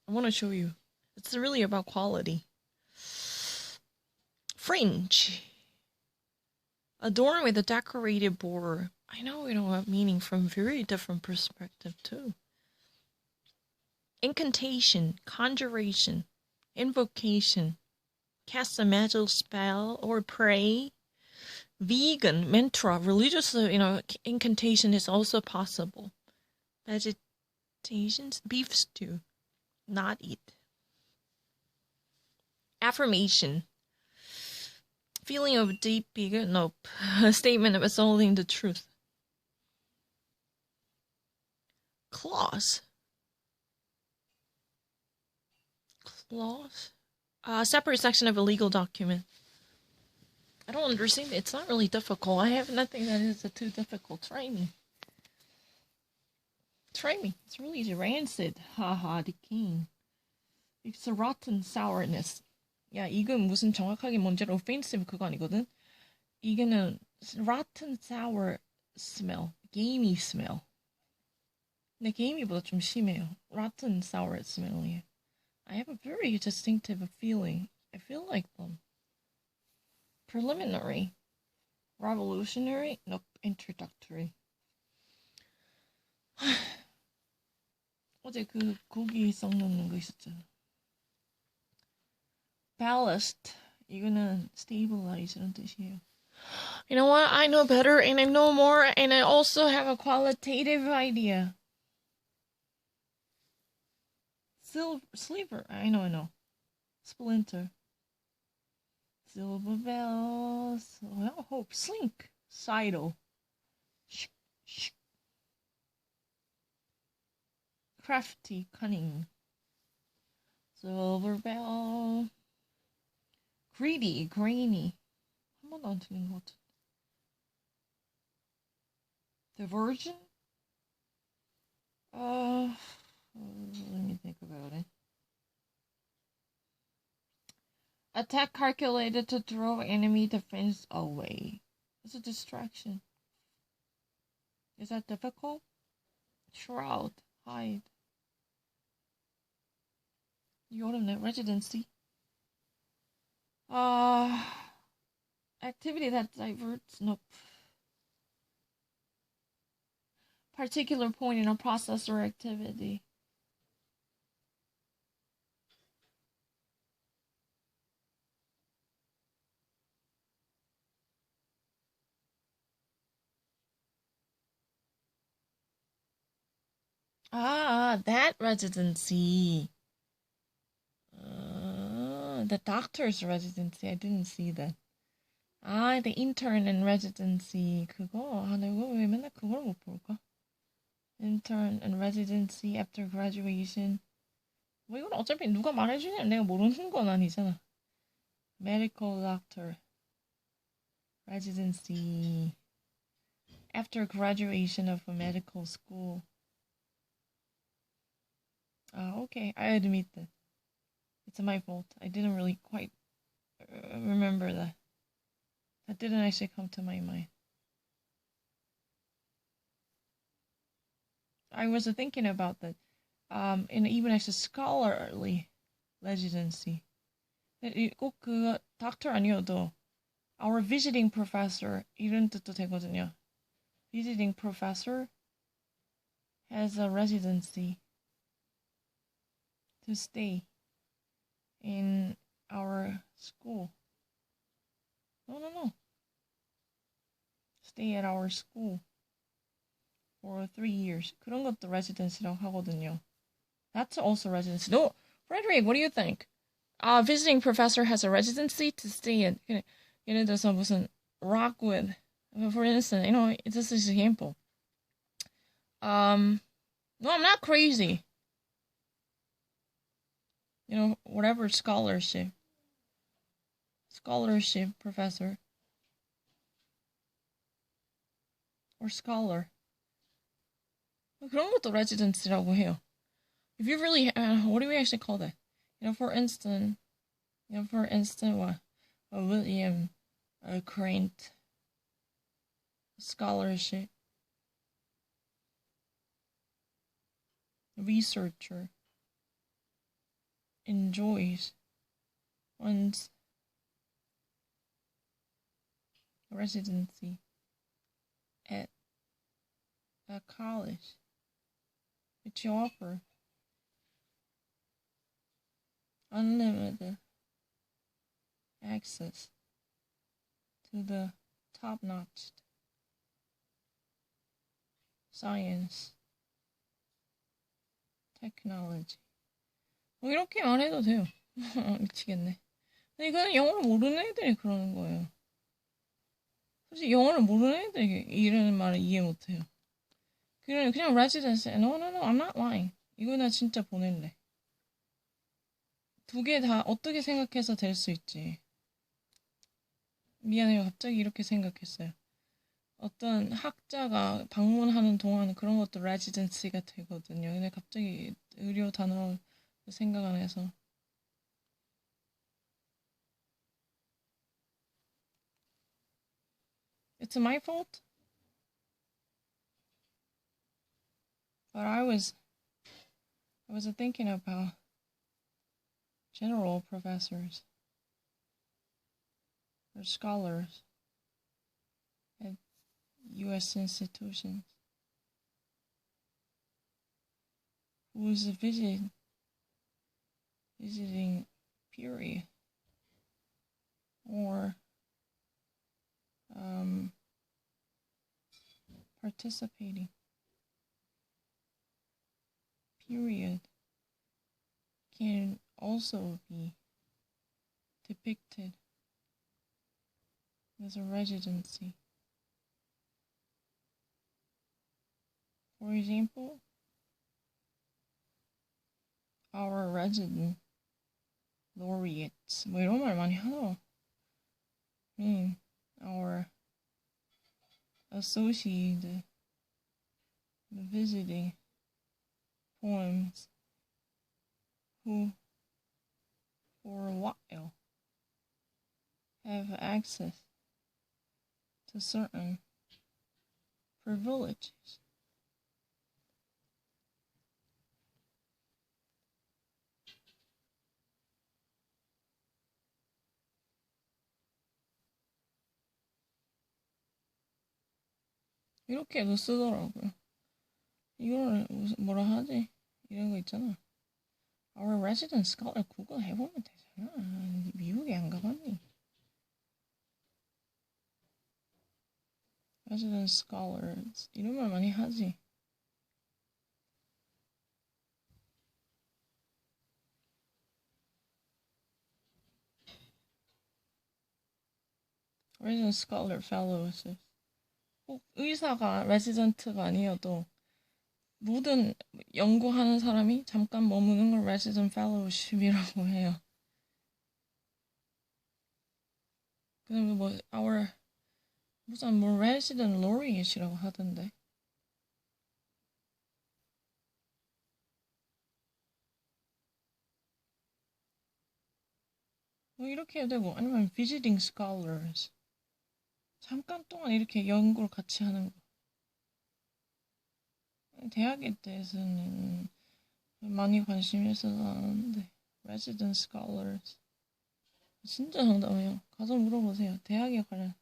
I want to show you. It's really about quality. Fringe. Adorned with a decorated border. I know we don't have meaning from very different perspective too. Incantation, conjuration, invocation, cast a magic spell or pray. Vegan, mantra, religious, incantation is also possible. Vegetations, beef stew, not eat. Affirmation, feeling of deep ego, nope. A statement of assaulting the truth. Clause. Clause? Separate section of a legal document. I don't understand it. It's not really difficult. I have nothing that is too difficult. Try me. Try me. It's really rancid. Haha, the king. It's a rotten sourness. 야, 이건 무슨 정확하게 뭔지 offensive 그거 아니거든? 이거는 rotten sour smell. gamey smell. 근데 gamey보다 좀 심해요. rotten sour smell이에요. I have a very distinctive feeling. I feel like them. Preliminary. Revolutionary? Nope. Introductory. 어제 그 고기 썩는 거 있었잖아. Ballast. 이거는 stabilize라는 뜻이에요. You know what? I know better and I know more and I also have a qualitative idea. Sleeper. I know. Splinter. Silver bells. Well, hope. Slink. Sidle. Crafty. Cunning. Silver bell. Greedy. Grainy. 한 번도 안 틀린 것 같은데. Diversion? Let me think about it. Attack calculated to throw enemy defense away. It's a distraction. Is that difficult? Shroud. Hide. Yodamnet residency. Activity that diverts. Nope. Particular point in a process or activity. That residency. The doctor's residency. I didn't see that. The intern and residency. 그거. 내가 왜 맨날 그걸 못 볼까? Intern and residency after graduation. 뭐 이건 어차피 누가 말해주냐? 내가 모르는 건 아니잖아. Medical doctor. Residency. After graduation of a medical school. Okay, I admit that. It's my fault. I didn't really quite remember that. That didn't actually come to my mind. I was thinking about that. And even as a scholarly residency. 꼭 그 doctor 아니어도 our visiting professor 이런 뜻도 되거든요. Visiting professor has a residency to stay in our school. No. Stay at our school for 3 years. 그런 것도 residency라고 하거든요. That's also residency. No, Frederick, what do you think? Visiting professor has a residency to stay in. 예를 들어서 무슨 Rockwood, for instance, this is an example. No, I'm not crazy. Whatever scholarship professor or scholar. 그런 것도 residency라고 해요. If you really, what do we actually call that? For instance, what? William Grant scholarship researcher. enjoys one's residency at a college which offer unlimited access to the top-notch science, technology. 뭐 이렇게 말해도 돼요. 미치겠네. 근데 이거는 영어를 모르는 애들이 그러는 거예요. 솔직히 영어를 모르는 애들이 이런 말을 이해 못해요. 그냥 residence. No, no, no, I'm not lying. 이거 나 진짜 보낼래. 두 개 다 어떻게 생각해서 될 수 있지. 미안해요. 갑자기 이렇게 생각했어요. 어떤 학자가 방문하는 동안 그런 것도 residency가 되거든요. 근데 갑자기 의료 단어 생각 안 해서. It's my fault. But I was thinking about general professors or scholars at U.S. institutions whose visiting period or participating period can also be depicted as a residency. For example, our resident laureates. 뭐 이런 말 많이 하더라. Our associated visiting poems who for a while have access to certain privileges. 이렇게도 쓰더라고요. 이거를 뭐라 하지? 이런 거 있잖아. Our resident scholar 구글 해보면 되잖아. 미국에 안 가봤니? Resident scholars 이런 말 많이 하지. Resident scholar fellows. 꼭 의사가 레지던트가 아니어도 모든 연구하는 사람이 잠깐 머무는 걸 resident fellowship이라고 해요. 그다음에 뭐 our 무슨 뭐 resident laureate이라고 하던데. 뭐 이렇게 해도 되고 아니면 visiting scholars 잠깐 동안 이렇게 연구를 같이 하는 거. 대학에 대해서는 많이 관심이 있어서 아는데 resident scholars 진짜 정답이에요. 가서 물어보세요. 대학에 관련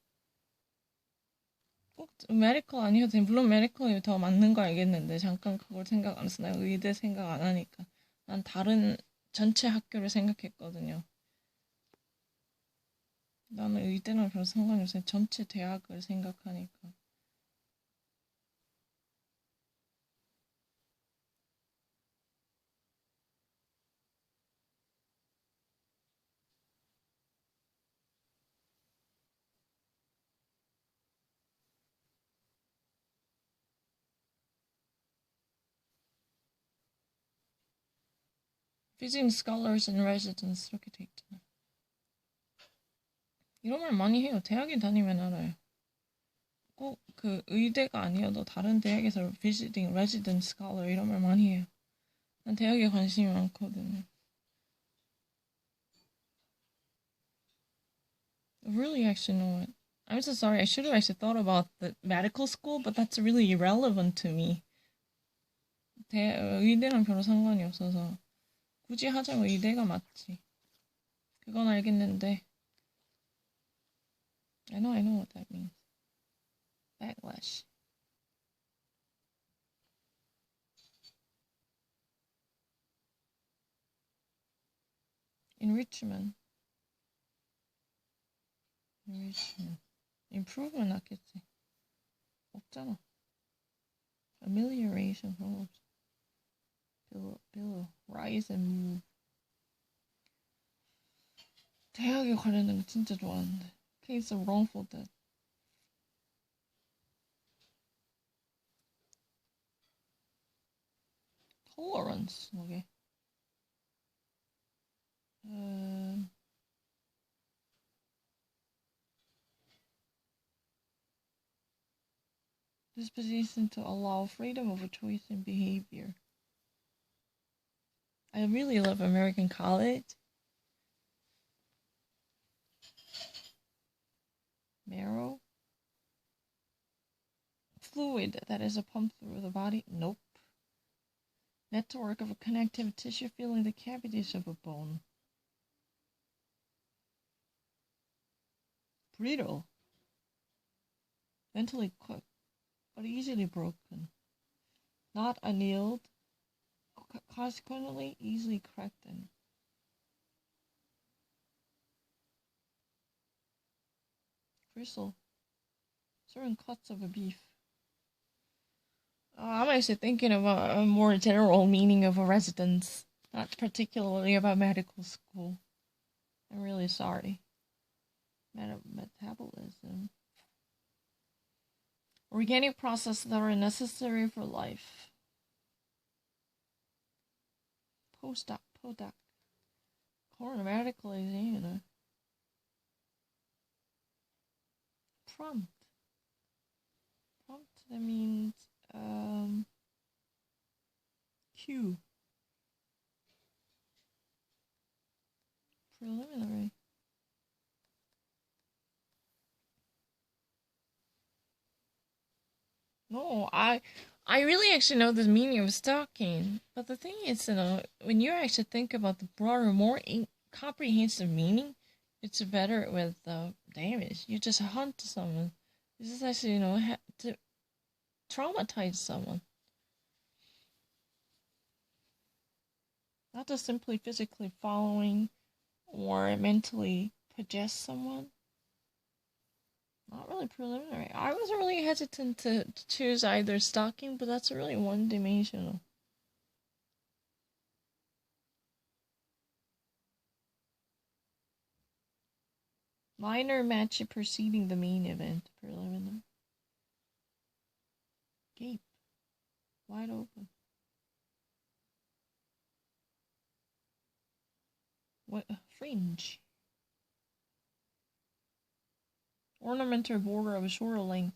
꼭 메디컬 아니어도 돼. 물론 메디컬이 더 맞는 거 알겠는데 잠깐 그걸 생각 안 했어. 내가 의대 생각 안 하니까 난 다른 전체 학교를 생각했거든요. 나는 의대랑 별 상관이 없어요. 전체 대학을 생각하니까. Visiting scholars and residents 이렇게 돼 있잖아. 이런 말 많이 해요. 대학에 다니면 알아요. 꼭 그 의대가 아니어도 다른 대학에서 visiting resident scholar 이런 말 많이 해요. 난 대학에 관심이 많거든요. I really actually know it. I'm so sorry. I should have actually thought about the medical school, but that's really irrelevant to me. 의대랑 별로 상관이 없어서. 굳이 하자면 의대가 맞지. 그건 알겠는데. I know what that means. Backlash. Enrichment. Improvement 낫겠지. 없잖아. Amelioration 그런 거 없어. Billow. Rise and move. 대학에 관련된 거 진짜 좋아하는데. Case of wrongful death. Tolerance. 뭐게? Disposition to allow freedom of choice in behavior. I really love American College. Marrow. Fluid that is a pump through the body. Nope. Network of a connective tissue filling the cavities of a bone. Brittle. Mentally cooked, but easily broken. Not annealed, consequently easily cracked in. Gristle. Certain cuts of a beef. I'm actually thinking about a more general meaning of a residence, not particularly about medical school. I'm really sorry. Metabolism. Organic processes that are necessary for life. Post-doc. Coroner medical examiner. Prompt, that means, Q. Preliminary. No, I really actually know the meaning of stalking, but the thing is, when you actually think about the broader, more comprehensive meaning, it's better with damage. You just hunt someone. This is actually, to traumatize someone. Not just simply physically following or mentally possess someone. Not really preliminary. I was really hesitant to choose either stalking, but that's really one-dimensional. Minor match preceding the main event. Preliminary. Gape. Wide open. What? Fringe. Ornament or border of a shorter length.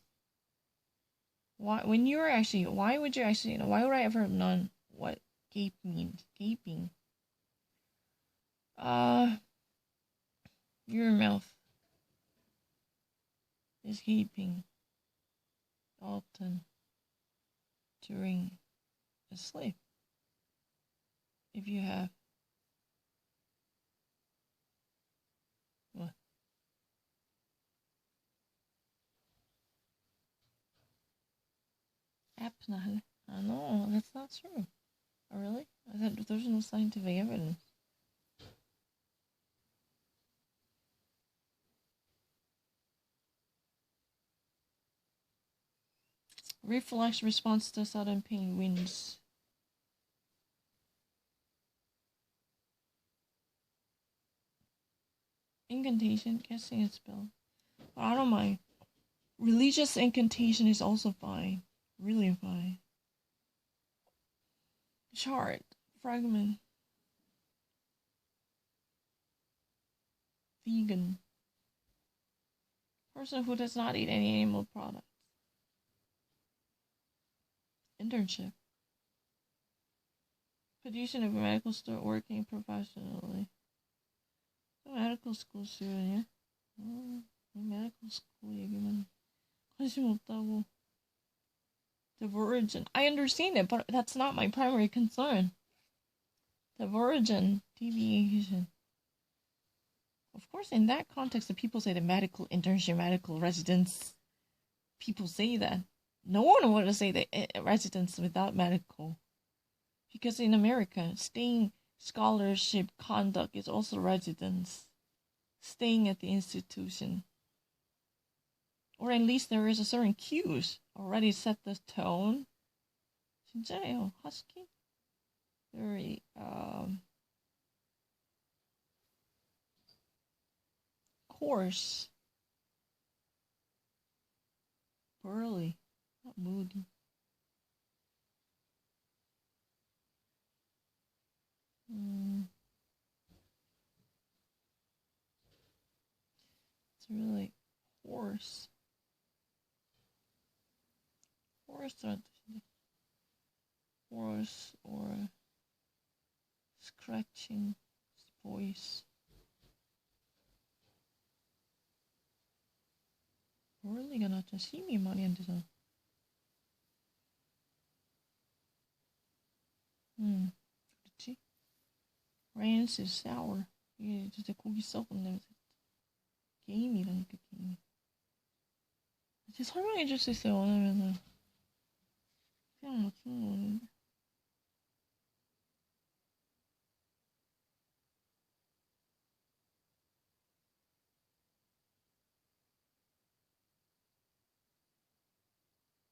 Why would you actually, why would I ever have known what gape means? Gaping. Your mouth is gaping often during a sleep. If you have what? Apnea. No, that's not true. Oh, really? I thought there's no scientific evidence. Reflex response to sudden pain wins. Incantation, casting a spell. But I don't mind. Religious incantation is also fine. Really fine. Chart. Fragment. Vegan. Person who does not eat any animal products. Internship. Position of a medical student working professionally. medical school student이야? medical school 얘기만 관심 없다고. The virgin. I understand it, but that's not my primary concern. Divergent deviation. Of course, in that context, the people say the medical internship, medical residence. People say that. No one would say the residence without medical. Because in America, staying scholarship conduct is also residence. Staying at the institution. Or at least there is a certain cues already set the tone. 진짜예요. husky. Very coarse. Burly. Not moody. It's really hoarse. Hoarse or scratching voice. burly가 나왔잖아. 심이 말이 안 되잖아. 그렇지? Rancid, sour. 이게 진짜 고기 썩은 냄새. 게임이라니까, 게임. 이제 설명해 줄 수 있어요, 원하면은. 그냥 맞추는 거는데.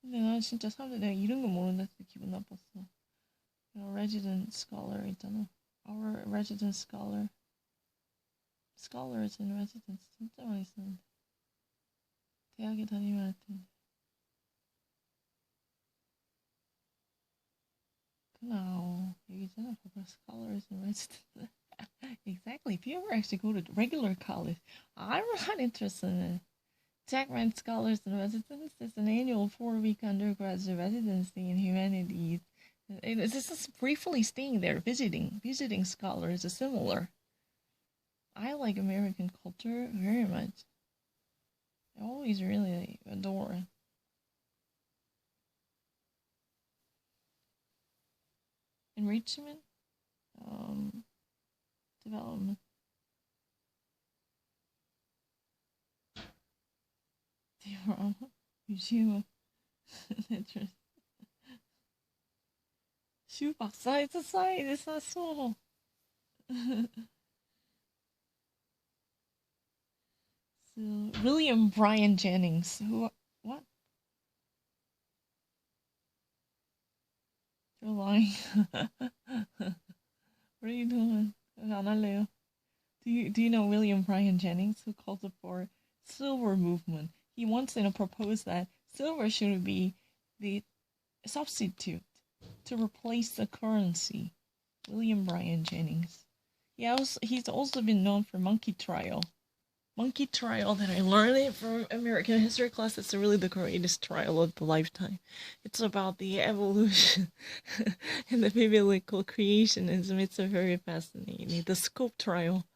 근데 난 진짜 사람들 내가 이런 거 모른다 해서 기분 나빴어. resident scholar 있잖아. Our resident scholar. Scholars in residence 진짜 많이 쓰는데. 대학에 다니면 할 텐데. Genau. 얘기잖아. 봐봐. Scholars in residence. Exactly. If you ever actually go to regular college, I'm not interested in it. Jack Rand Scholars in Residence is an annual 4-week undergraduate residency in humanities. It's just briefly staying there, visiting scholars is similar. I like American culture very much. I always really adore it. Enrichment, development. Diorama, museum of interest. Shoebox size aside, it's not small. So, William Bryan Jennings. Who? What? You're lying. What are you doing? 안 할래요. Do you know William Bryan Jennings, who called for silver movement? He once proposed that silver should be the substitute to replace the currency. William Bryan Jennings. He's also been known for Monkey Trial. Monkey Trial that I learned it from American history class. It's really the greatest trial of the lifetime. It's about the evolution and the biblical creationism. It's a very fascinating. The Scope Trial.